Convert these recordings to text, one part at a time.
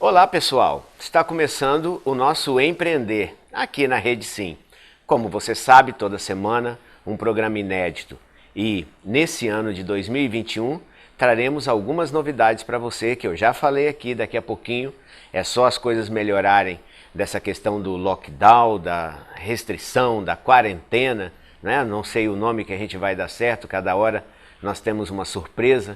Olá pessoal, está começando o nosso Empreender aqui na Rede Sim. Como você sabe, toda semana um programa inédito e nesse ano de 2021 traremos algumas novidades para você que eu já falei aqui daqui a pouquinho. É só as coisas melhorarem dessa questão do lockdown, da restrição, da quarentena, né? Não sei o nome que a gente vai dar certo, cada hora nós temos uma surpresa.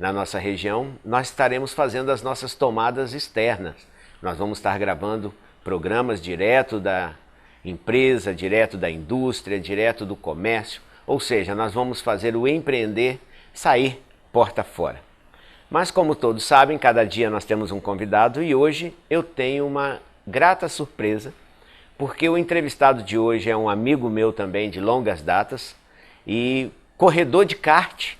Na nossa região, nós estaremos fazendo as nossas tomadas externas. Nós vamos estar gravando programas direto da empresa, direto da indústria, direto do comércio. Ou seja, nós vamos fazer o empreender sair porta fora. Mas como todos sabem, cada dia nós temos um convidado e hoje eu tenho uma grata surpresa, porque o entrevistado de hoje é um amigo meu também de longas datas e corredor de kart.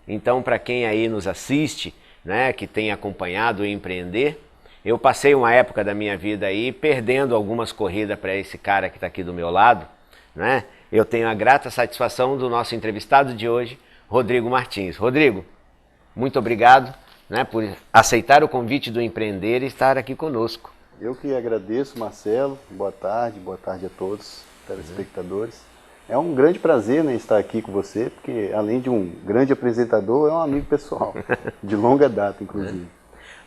Então, para quem aí nos assiste, né, que tem acompanhado o Empreender, eu passei uma época da minha vida aí perdendo algumas corridas para esse cara que está aqui do meu lado, né? Eu tenho a grata satisfação do nosso entrevistado de hoje, Rodrigo Martins. Rodrigo, muito obrigado, né, por aceitar o convite do Empreender e estar aqui conosco. Eu que agradeço, Marcelo. Boa tarde a todos, telespectadores. É um grande prazer, né, estar aqui com você, porque além de um grande apresentador, é um amigo pessoal, de longa data, inclusive.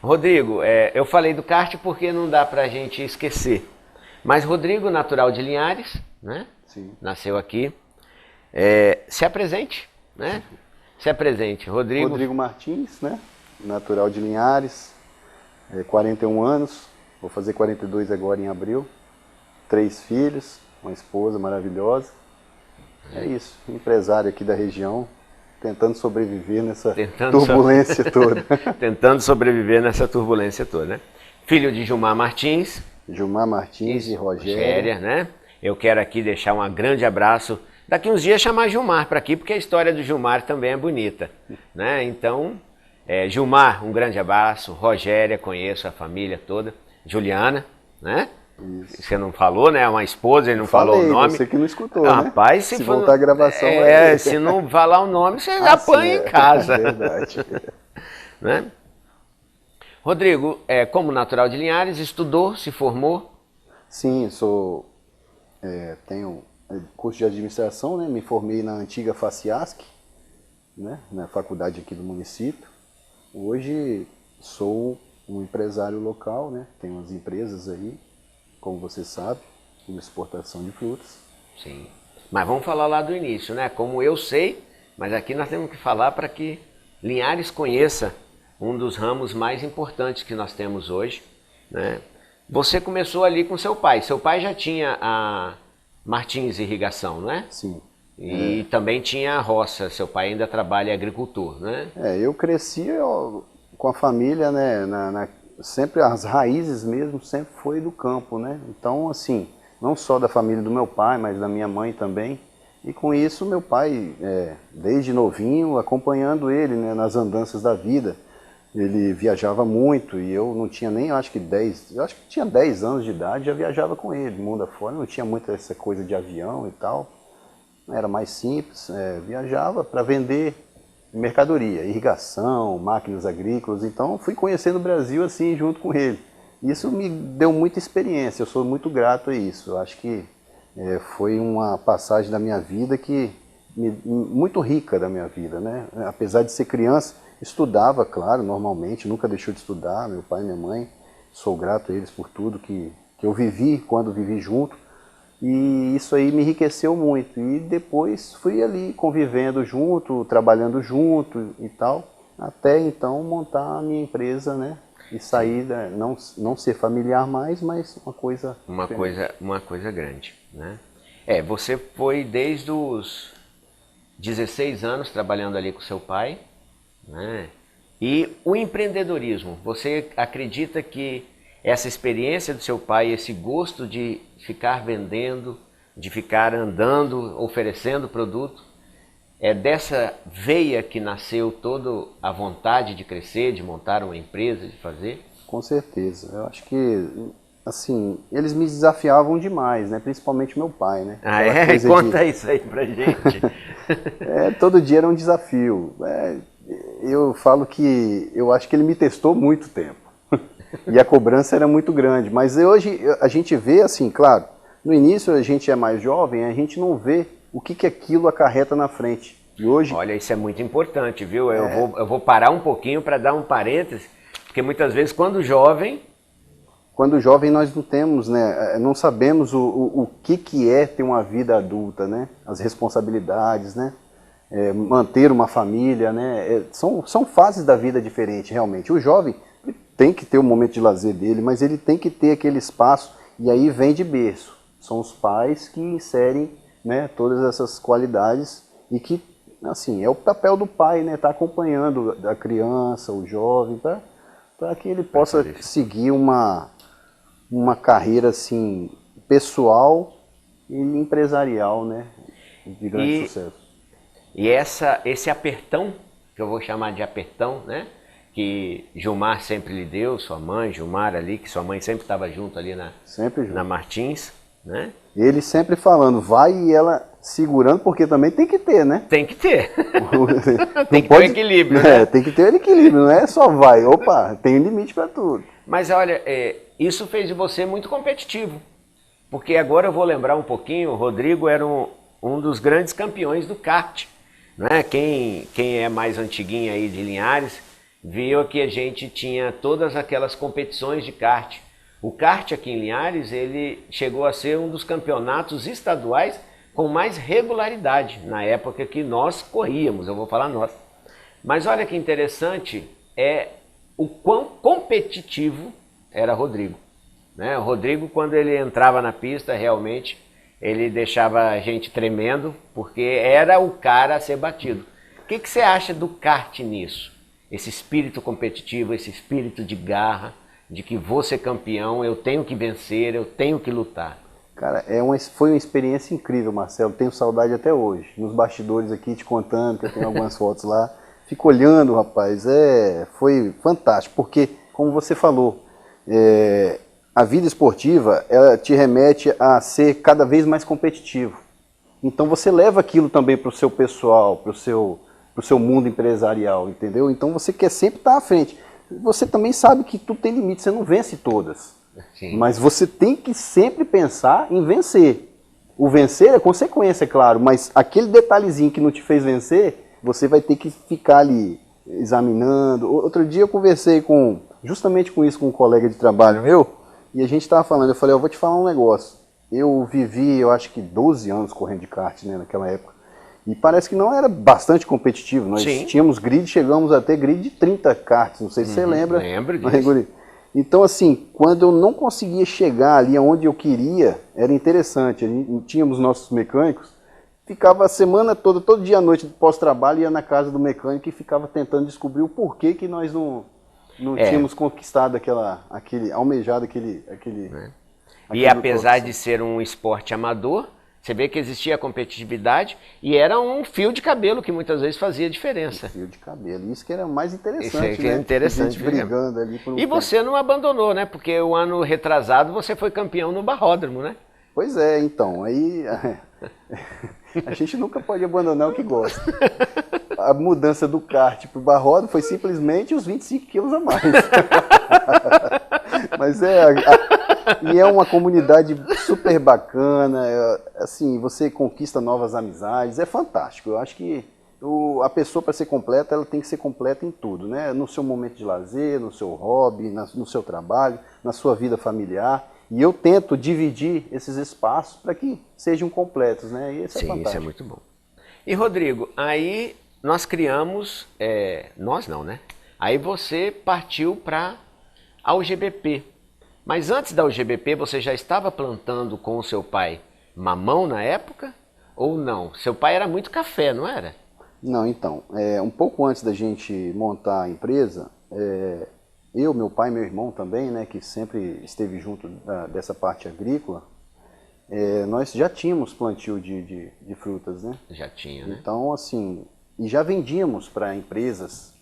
Rodrigo, eu falei do kart porque não dá pra gente esquecer. Mas Rodrigo, natural de Linhares, né? Sim. Nasceu aqui. Se apresente, né? Se apresente, Rodrigo. Rodrigo Martins, né? Natural de Linhares, 41 anos, vou fazer 42 agora em abril. 3 filhos, uma esposa maravilhosa. É isso, empresário aqui da região, tentando sobreviver nessa turbulência toda. Tentando sobreviver nessa turbulência toda, né? Filho de Gilmar Martins. Gilmar Martins e Rogéria, né? Eu quero aqui deixar um grande abraço. Daqui uns dias chamar Gilmar para aqui, porque a história do Gilmar também é bonita, né? Então, Gilmar, um grande abraço. Rogéria, conheço a família toda. Juliana, né? Isso. Você não falou, né? Uma esposa, ele não falou o nome. Você que não escutou, rapaz, né? Se voltar a gravação... se não falar o nome, você apanha em casa. É verdade. Né? Rodrigo, como natural de Linhares, estudou, se formou? Sim, tenho curso de administração, né? Me formei na antiga FACIASC, né? Na faculdade aqui do município. Hoje sou um empresário local, né? Tenho umas empresas aí, como você sabe, uma exportação de frutas. Sim, mas vamos falar lá do início, né? Como eu sei, mas aqui nós temos que falar para que Linhares conheça um dos ramos mais importantes que nós temos hoje, né? Você começou ali com seu pai já tinha a Martins Irrigação, não é? Sim. E também tinha a roça, seu pai ainda trabalha agricultor, né? Eu cresci com a família, né, sempre as raízes mesmo sempre foi do campo, né? Então, assim, não só da família do meu pai, mas da minha mãe também. E com isso, meu pai, desde novinho, acompanhando ele, né, nas andanças da vida. Ele viajava muito e eu não tinha nem, eu acho que tinha 10 anos de idade, já viajava com ele, mundo afora. Não tinha muita essa coisa de avião e tal. Era mais simples, viajava para vender mercadoria, irrigação, máquinas agrícolas. Então fui conhecendo o Brasil assim junto com ele. Isso me deu muita experiência, eu sou muito grato a isso. Eu acho que foi uma passagem da minha vida muito rica da minha vida, né? Apesar de ser criança, estudava, claro, normalmente, nunca deixou de estudar, meu pai e minha mãe. Sou grato a eles por tudo que eu vivi quando vivi junto. E isso aí me enriqueceu muito. E depois fui ali convivendo junto, trabalhando junto e tal, até então montar a minha empresa, né? E sair, não ser familiar mais, mas uma coisa grande, né? Você foi desde os 16 anos trabalhando ali com seu pai, né? E o empreendedorismo, você acredita que essa experiência do seu pai, esse gosto de ficar vendendo, de ficar andando, oferecendo produto, é dessa veia que nasceu toda a vontade de crescer, de montar uma empresa, de fazer? Com certeza. Eu acho que, assim, eles me desafiavam demais, né? Principalmente meu pai, né? Conta isso aí pra gente. Todo dia era um desafio. Eu falo que eu acho que ele me testou muito tempo. E a cobrança era muito grande. Mas hoje a gente vê assim, claro, no início a gente é mais jovem, a gente não vê o que aquilo acarreta na frente. E hoje... Olha, isso é muito importante, viu? Eu vou parar um pouquinho para dar um parêntese, porque muitas vezes quando jovem... Quando jovem nós não temos, né, não sabemos o que é ter uma vida adulta, né? As responsabilidades, né? Manter uma família, né? São fases da vida diferentes, realmente. O jovem tem que ter um momento de lazer dele, mas ele tem que ter aquele espaço, e aí vem de berço. São os pais que inserem, né, todas essas qualidades e que, assim, é o papel do pai, né? Tá acompanhando a criança, o jovem, para que ele possa seguir uma carreira assim pessoal e empresarial, né, de grande sucesso. E esse apertão, que eu vou chamar de apertão, né, que Gilmar sempre lhe deu, sua mãe, Gilmar ali, que sua mãe sempre estava junto ali na Martins, né? Ele sempre falando, vai, e ela segurando, porque também tem que ter, né? Tem que ter. Tem que ter o equilíbrio, né? Tem que ter o equilíbrio, não é só vai, opa, tem limite para tudo. Mas olha, isso fez de você muito competitivo, porque agora eu vou lembrar um pouquinho, o Rodrigo era um dos grandes campeões do kart, né? Quem é mais antiguinho aí de Linhares, viu que a gente tinha todas aquelas competições de kart. O kart aqui em Linhares, ele chegou a ser um dos campeonatos estaduais com mais regularidade, na época que nós corríamos, eu vou falar nós. Mas olha que interessante, o quão competitivo era Rodrigo, né? O Rodrigo, quando ele entrava na pista, realmente, ele deixava a gente tremendo, porque era o cara a ser batido. O que você acha do kart nisso? Esse espírito competitivo, esse espírito de garra, de que vou ser campeão, eu tenho que vencer, eu tenho que lutar. Cara, foi uma experiência incrível, Marcelo, tenho saudade até hoje. Nos bastidores aqui, te contando, que eu tenho algumas fotos lá. Fico olhando, rapaz, foi fantástico, porque, como você falou, a vida esportiva, ela te remete a ser cada vez mais competitivo. Então você leva aquilo também para o seu pessoal, para o seu mundo empresarial, entendeu? Então você quer sempre estar à frente. Você também sabe que tudo tem limite, você não vence todas. Sim. Mas você tem que sempre pensar em vencer. O vencer é consequência, claro, mas aquele detalhezinho que não te fez vencer, você vai ter que ficar ali examinando. Outro dia eu conversei justamente com isso com um colega de trabalho meu, e a gente estava falando, eu falei, eu vou te falar um negócio. Eu vivi, eu acho que 12 anos correndo de kart, né, naquela época. E parece que não era bastante competitivo. Nós tínhamos grid, chegamos a ter grid de 30 karts, não sei se você lembra. Lembro disso. Então, assim, quando eu não conseguia chegar ali onde eu queria, era interessante. Tínhamos nossos mecânicos, ficava a semana toda, todo dia à noite, pós-trabalho, ia na casa do mecânico e ficava tentando descobrir o porquê que nós não tínhamos conquistado almejado aquele E apesar de ser um esporte amador, você vê que existia a competitividade e era um fio de cabelo que muitas vezes fazia diferença. Fio de cabelo, isso que era mais interessante, isso é interessante, gente brigando ali por um tempo. Você não abandonou, né? Porque o ano retrasado você foi campeão no Barródromo, né? Pois é, então, aí a gente nunca pode abandonar o que gosta. A mudança do kart para o Barródromo foi simplesmente os 25 quilos a mais. Mas e é uma comunidade super bacana, assim, você conquista novas amizades, é fantástico. Eu acho que a pessoa, para ser completa, ela tem que ser completa em tudo, né? No seu momento de lazer, no seu hobby, no seu trabalho, na sua vida familiar. E eu tento dividir esses espaços para que sejam completos, né? E isso é fantástico. Isso é muito bom. E Rodrigo, aí nós criamos, nós não, né? Aí você partiu para a UGBP. Mas antes da UGBP, você já estava plantando com o seu pai mamão na época? Ou não? Seu pai era muito café, não era? Não, então, um pouco antes da gente montar a empresa, eu, meu pai e meu irmão também, né, que sempre esteve junto dessa parte agrícola, nós já tínhamos plantio de frutas, né? Já tinha, né? Então, assim, e já vendíamos para empresas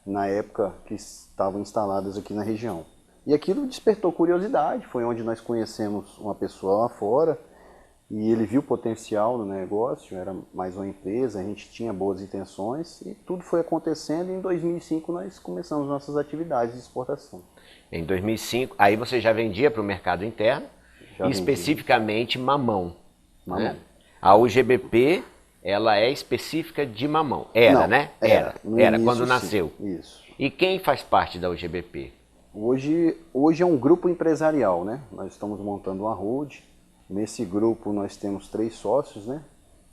na época que estavam instaladas aqui na região. E aquilo despertou curiosidade, foi onde nós conhecemos uma pessoa lá fora, e ele viu o potencial no negócio, era mais uma empresa, a gente tinha boas intenções, e tudo foi acontecendo, e em 2005 nós começamos nossas atividades de exportação. Em 2005, aí você já vendia para o mercado interno, e especificamente mamão. Mamão. Né? A UGBP, ela é específica de mamão. Era, Não, né? Era início, quando sim. nasceu. Isso. E quem faz parte da UGBP? Hoje é um grupo empresarial, né? Nós estamos montando uma holding. Nesse grupo nós temos 3 sócios, né?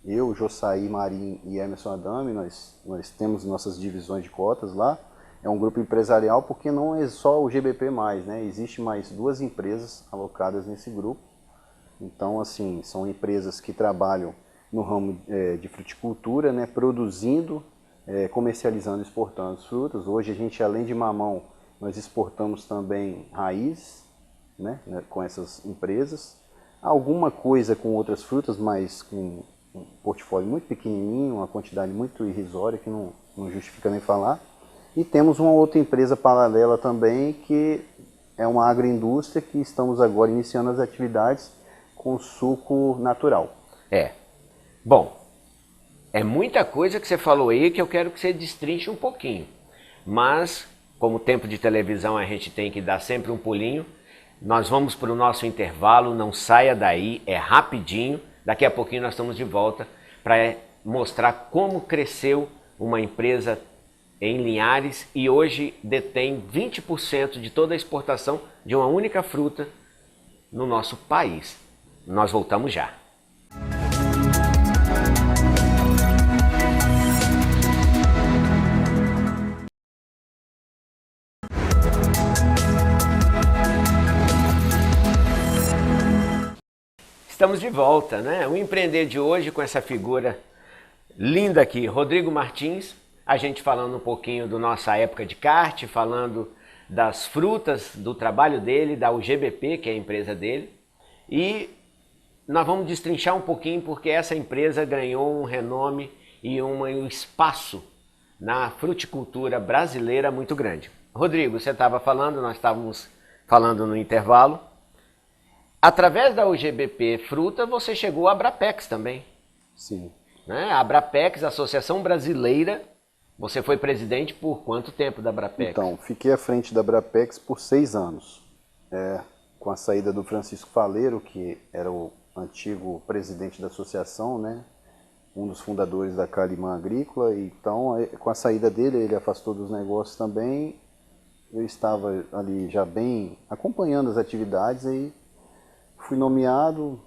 Eu, Jossaí Marim e Emerson Adame, nós temos nossas divisões de cotas lá. É um grupo empresarial porque não é só o GBP+, né? Existe mais 2 empresas alocadas nesse grupo. Então, assim, são empresas que trabalham no ramo de fruticultura, né? Produzindo, comercializando, exportando as frutas. Hoje a gente, além de mamão, nós exportamos também raízes, né? Com essas empresas. Alguma coisa com outras frutas, mas com um portfólio muito pequenininho, uma quantidade muito irrisória que não justifica nem falar. E temos uma outra empresa paralela também, que é uma agroindústria, que estamos agora iniciando as atividades com suco natural. Bom, é muita coisa que você falou aí que eu quero que você destrinche um pouquinho. Mas, como tempo de televisão a gente tem que dar sempre um pulinho, nós vamos para o nosso intervalo, não saia daí, é rapidinho. Daqui a pouquinho nós estamos de volta para mostrar como cresceu uma empresa em Linhares e hoje detém 20% de toda a exportação de uma única fruta no nosso país. Nós voltamos já. Estamos de volta, né? O Empreender de hoje com essa figura linda aqui, Rodrigo Martins, a gente falando um pouquinho da nossa época de kart, falando das frutas, do trabalho dele, da UGBP, que é a empresa dele. E nós vamos destrinchar um pouquinho porque essa empresa ganhou um renome e um espaço na fruticultura brasileira muito grande. Rodrigo, você estava falando, nós estávamos falando no intervalo. Através da UGBP Fruta, você chegou à Abrapex também. Sim. Né? A Abrapex, Associação Brasileira, você foi presidente por quanto tempo da Abrapex? Então, fiquei à frente da Abrapex por 6 anos. Com a saída do Francisco Faleiro, que era o antigo presidente da associação, né? Um dos fundadores da Calimã Agrícola. Então, com a saída dele, ele afastou dos negócios também. Eu estava ali já bem acompanhando as atividades e fui nomeado,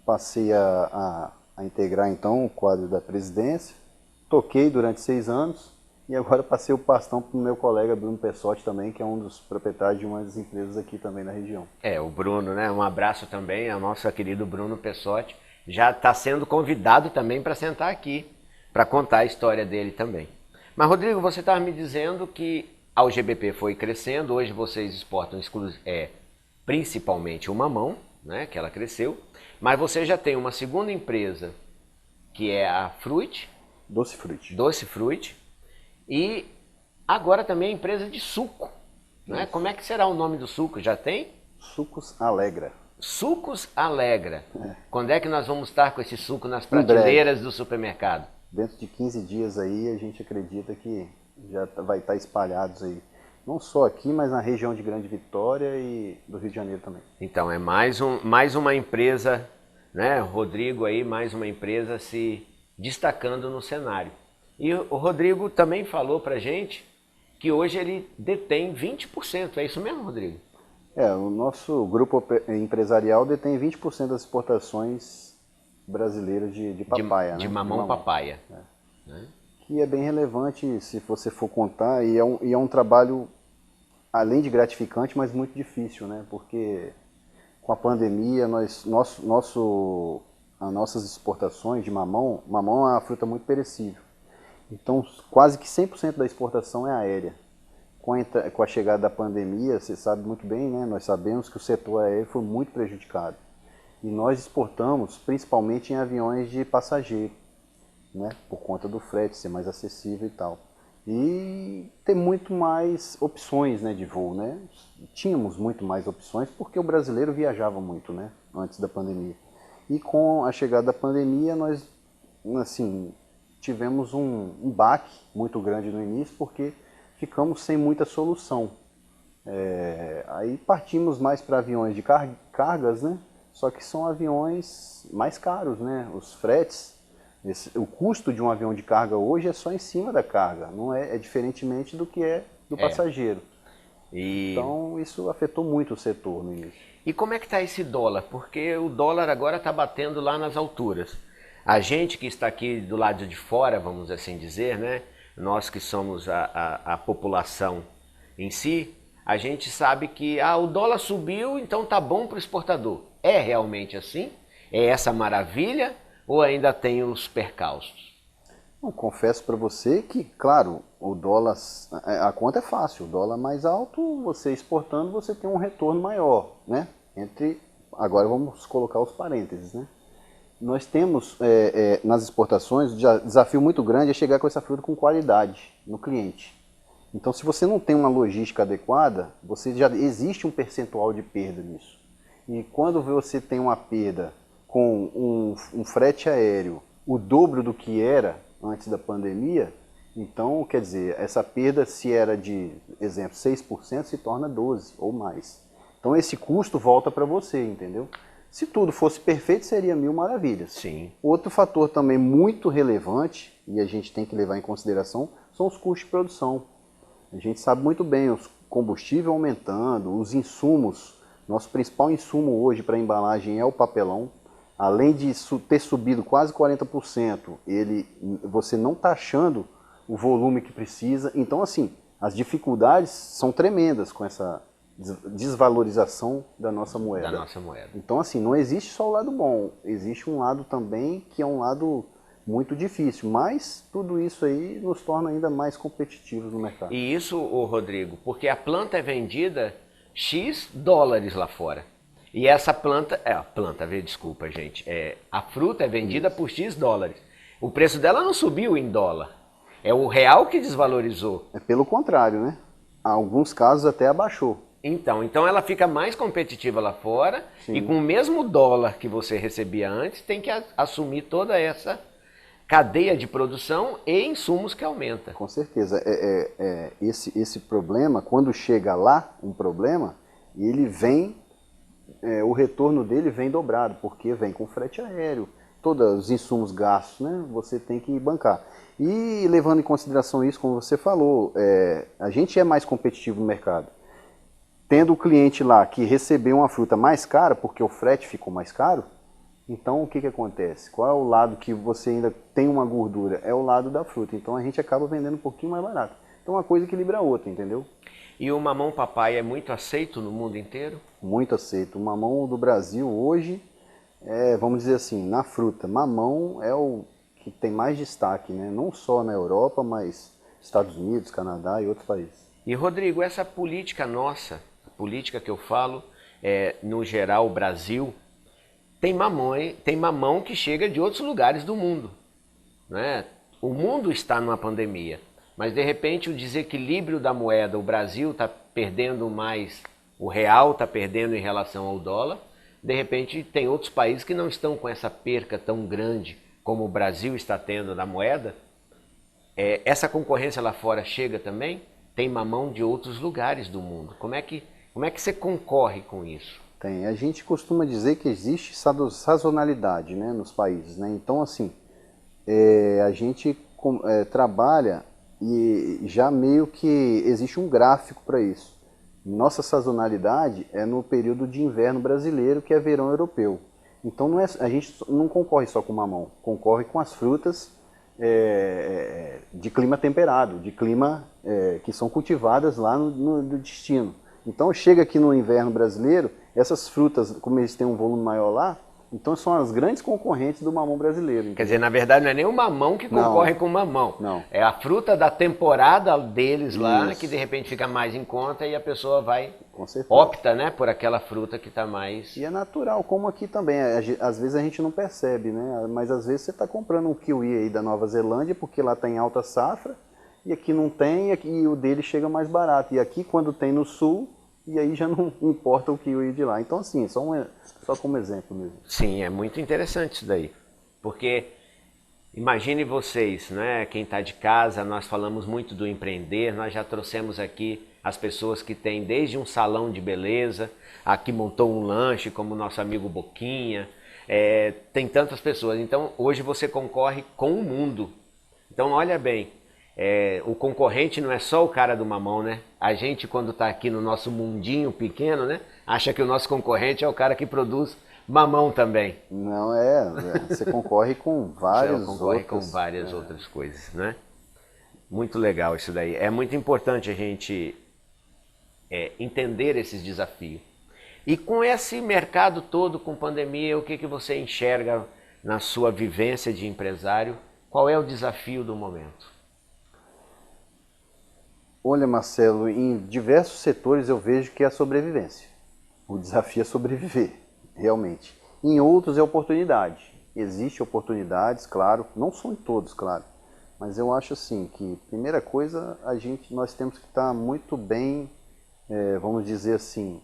passei a integrar então o quadro da presidência, toquei durante 6 anos e agora passei o bastão para o meu colega Bruno Pessotti também, que é um dos proprietários de uma das empresas aqui também na região. O Bruno, né? Um abraço também ao nosso querido Bruno Pessotti, já está sendo convidado também para sentar aqui, para contar a história dele também. Mas Rodrigo, você estava me dizendo que a UGBP foi crescendo, hoje vocês exportam principalmente o mamão, né, que ela cresceu, mas você já tem uma segunda empresa, que é a Fruit. Doce Fruit. E agora também a empresa de suco. Né? Como é que será o nome do suco? Já tem? Sucos Alegra. Sucos Alegra. Quando é que nós vamos estar com esse suco nas prateleiras do supermercado? Dentro de 15 dias aí, a gente acredita que já vai estar espalhados aí. Não só aqui, mas na região de Grande Vitória e do Rio de Janeiro também. Então é mais uma empresa, né, Rodrigo aí, mais uma empresa se destacando no cenário. E o Rodrigo também falou pra gente que hoje ele detém 20%, é isso mesmo, Rodrigo? O nosso grupo empresarial detém 20% das exportações brasileiras de papaya. De mamão papaya. Que é bem relevante se você for contar, e é um trabalho, além de gratificante, mas muito difícil, né? Porque com a pandemia, as nossas exportações de mamão é uma fruta muito perecível. Então, quase que 100% da exportação é aérea. Com a chegada da pandemia, você sabe muito bem, né? Nós sabemos que o setor aéreo foi muito prejudicado. E nós exportamos principalmente em aviões de passageiro, né? Por conta do frete ser mais acessível e tal. E ter muito mais opções, né, de voo, né? Tínhamos muito mais opções porque o brasileiro viajava muito, né, antes da pandemia. E com a chegada da pandemia, nós, assim, tivemos um baque muito grande no início porque ficamos sem muita solução. Aí partimos mais para aviões de cargas, né? Só que são aviões mais caros, né? Os fretes, o custo de um avião de carga hoje é só em cima da carga, não é diferentemente do que é do passageiro. Então isso afetou muito o setor no início. E como é que está esse dólar? Porque o dólar agora está batendo lá nas alturas. A gente que está aqui do lado de fora, vamos assim dizer, né? Nós que somos a população em si, a gente sabe que o dólar subiu, então tá bom para o exportador. É realmente assim? É essa maravilha ou ainda tem os percalços? Eu confesso para você que, claro, o dólar, a conta é fácil, o dólar mais alto, você exportando, você tem um retorno maior, né? Agora vamos colocar os parênteses, né? Nós temos nas exportações, o desafio muito grande é chegar com essa fruta com qualidade no cliente. Então, se você não tem uma logística adequada, já existe um percentual de perda nisso. E quando você tem uma perda com um frete aéreo o dobro do que era antes da pandemia, então, quer dizer, essa perda, se era de, exemplo, 6%, se torna 12% ou mais. Então, esse custo volta para você, entendeu? Se tudo fosse perfeito, seria mil maravilhas. Sim. Outro fator também muito relevante, e a gente tem que levar em consideração, são os custos de produção. A gente sabe muito bem, os combustíveis aumentando, os insumos, nosso principal insumo hoje para embalagem é o papelão. Além de ter subido quase 40%, você não está achando o volume que precisa. Então, assim, as dificuldades são tremendas com essa desvalorização da nossa moeda. Então, assim, não existe só o lado bom, existe um lado também que é um lado muito difícil, mas tudo isso aí nos torna ainda mais competitivos no mercado. E isso, Rodrigo, porque a planta é vendida X dólares lá fora. E essa desculpa, gente, a fruta é vendida por X dólares. O preço dela não subiu em dólar, é o real que desvalorizou. É pelo contrário, né? Em alguns casos até abaixou. Então ela fica mais competitiva lá fora. Sim. E com o mesmo dólar que você recebia antes, tem que assumir toda essa cadeia de produção e insumos que aumenta. Com certeza. Esse problema, quando chega lá, um problema, ele vem, o retorno dele vem dobrado, porque vem com frete aéreo, todos os insumos gastos, né, você tem que bancar. E levando em consideração isso, como você falou, a gente é mais competitivo no mercado. Tendo o cliente lá que recebeu uma fruta mais cara, porque o frete ficou mais caro, então o que acontece? Qual é o lado que você ainda tem uma gordura? É o lado da fruta. Então a gente acaba vendendo um pouquinho mais barato. Então uma coisa equilibra a outra, entendeu? E o mamão papai é muito aceito no mundo inteiro? Muito aceito. O mamão do Brasil hoje, vamos dizer assim, na fruta, mamão é o que tem mais destaque, né? Não só na Europa, mas Estados Unidos, Canadá e outros países. E Rodrigo, essa política nossa, a política que eu falo, no geral o Brasil, tem mamão que chega de outros lugares do mundo, né? O mundo está numa pandemia, mas de repente o desequilíbrio da moeda, o Brasil está perdendo mais, o real está perdendo em relação ao dólar, de repente tem outros países que não estão com essa perca tão grande como o Brasil está tendo na moeda. Essa concorrência lá fora chega também? Tem mamão de outros lugares do mundo. Como é que você concorre com isso? Tem. A gente costuma dizer que existe sazonalidade, né, nos países, né? Então, assim, a gente trabalha e já meio que existe um gráfico para isso. Nossa sazonalidade é no período de inverno brasileiro, que é verão europeu. Então, a gente não concorre só com mamão, concorre com as frutas de clima temperado, de clima que são cultivadas lá no destino. Então chega aqui no inverno brasileiro, essas frutas, como eles têm um volume maior lá, então são as grandes concorrentes do mamão brasileiro. Entendeu? Quer dizer, na verdade não é nem o mamão que concorre com o mamão. Não. É a fruta da temporada deles lá, que de repente fica mais em conta e a pessoa opta, né, por aquela fruta que está mais... E é natural, como aqui também. Às vezes a gente não percebe, né? Mas às vezes você está comprando um kiwi aí da Nova Zelândia, porque lá está em alta safra, e aqui não tem, e o dele chega mais barato. E aqui, quando tem no sul, e aí já não importa o kiwi de lá. Então, assim, só como exemplo mesmo. Sim, é muito interessante isso daí. Porque Imagine vocês, né? Quem está de casa, nós falamos muito do empreender, nós já trouxemos aqui as pessoas que têm desde um salão de beleza, aqui montou um lanche, como o nosso amigo Boquinha, tem tantas pessoas. Então hoje você concorre com o mundo. Então olha bem, o concorrente não é só o cara do mamão, né? A gente quando está aqui no nosso mundinho pequeno, né? Acha que o nosso concorrente é o cara que produz mamão também. Não você concorre com várias outras coisas, né? Muito legal isso daí. É muito importante a gente entender esses desafios. E com esse mercado todo, com pandemia, o que você enxerga na sua vivência de empresário? Qual é o desafio do momento? Olha, Marcelo, em diversos setores eu vejo que é a sobrevivência. O desafio é sobreviver, realmente. Em outros é oportunidade. Existem oportunidades, claro, não são em todos, claro. Mas eu acho assim que, primeira coisa, nós temos que estar muito bem, vamos dizer assim,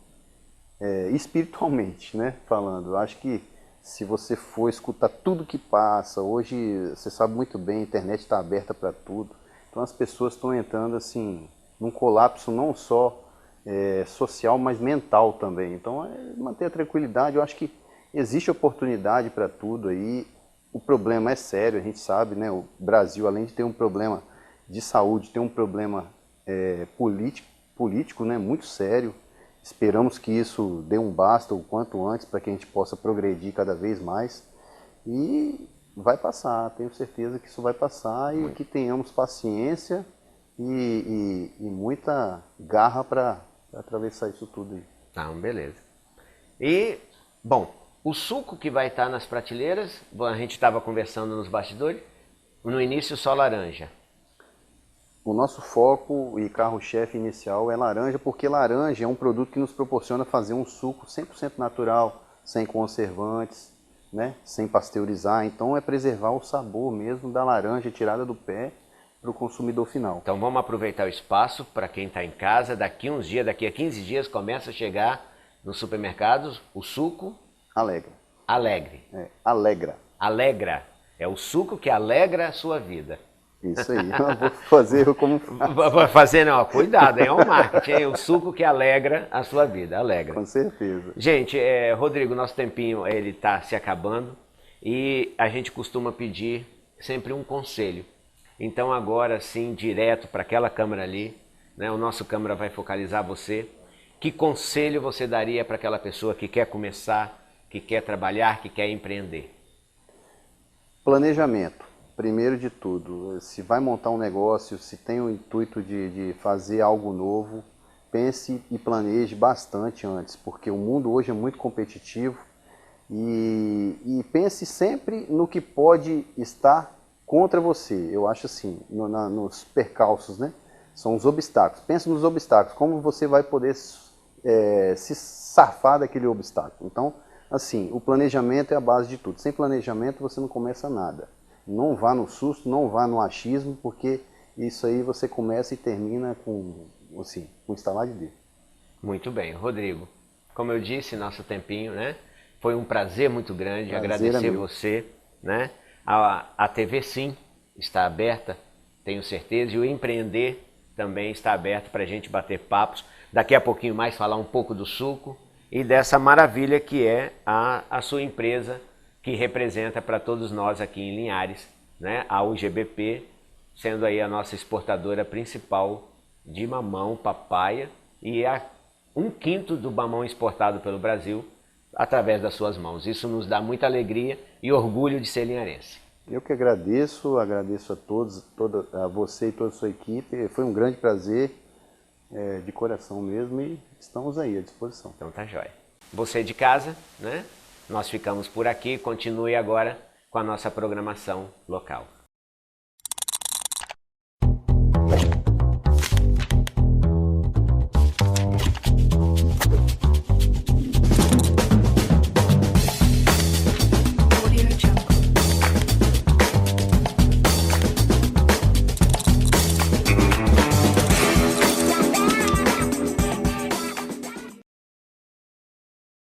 espiritualmente, né, falando. Eu acho que se você for escutar tudo que passa, hoje você sabe muito bem, a internet está aberta para tudo. Então as pessoas estão entrando assim num colapso não só social, mas mental também. Então manter a tranquilidade, eu acho que existe oportunidade para tudo aí. O problema é sério, a gente sabe, né? O Brasil, além de ter um problema de saúde, tem um problema político, né, muito sério. Esperamos que isso dê um basta o quanto antes para que a gente possa progredir cada vez mais. E vai passar, tenho certeza que isso vai passar e que tenhamos paciência e muita garra para atravessar isso tudo aí. Tá, beleza. E, bom, o suco que vai estar nas prateleiras, a gente estava conversando nos bastidores, no início só laranja. O nosso foco e carro-chefe inicial é laranja, porque laranja é um produto que nos proporciona fazer um suco 100% natural, sem conservantes, né? Sem pasteurizar. Então é preservar o sabor mesmo da laranja tirada do pé para o consumidor final. Então vamos aproveitar o espaço para quem está em casa. Daqui a 15 dias começa a chegar nos supermercados o suco Alegra. Alegre. Alegra. Alegra. É o suco que alegra a sua vida. Isso aí, eu vou fazer como Vai fazer, não, cuidado, é um marketing, é o suco que alegra a sua vida, alegra. Com certeza. Gente, Rodrigo, nosso tempinho ele está se acabando e a gente costuma pedir sempre um conselho. Então agora sim, direto para aquela câmera ali, né, o nosso câmera vai focalizar você. Que conselho você daria para aquela pessoa que quer começar, que quer trabalhar, que quer empreender? Planejamento. Primeiro de tudo, se vai montar um negócio, se tem o intuito de fazer algo novo, pense e planeje bastante antes, porque o mundo hoje é muito competitivo e pense sempre no que pode estar contra você. Eu acho assim, nos percalços, né? São os obstáculos. Pense nos obstáculos, como você vai poder se safar daquele obstáculo. Então, assim, o planejamento é a base de tudo. Sem planejamento você não começa nada. Não vá no susto, não vá no achismo, porque isso aí você começa e termina com, assim, um estalar de dedo. Muito bem, Rodrigo. Como eu disse, nosso tempinho, né? Foi um prazer muito grande, Prazer agradecer é meu. você, né? A TV Sim está aberta, tenho certeza, e o Empreender também está aberto para a gente bater papos. Daqui a pouquinho mais falar um pouco do suco e dessa maravilha que é a sua empresa, que representa para todos nós aqui em Linhares, né? A UGBP, sendo aí a nossa exportadora principal de mamão, papaya, e 1/5 do mamão exportado pelo Brasil através das suas mãos. Isso nos dá muita alegria e orgulho de ser linharense. Eu que agradeço a todos, a você e toda a sua equipe. Foi um grande prazer, de coração mesmo, e estamos aí à disposição. Então tá jóia. Você de casa, né? Nós ficamos por aqui, continue agora com a nossa programação local.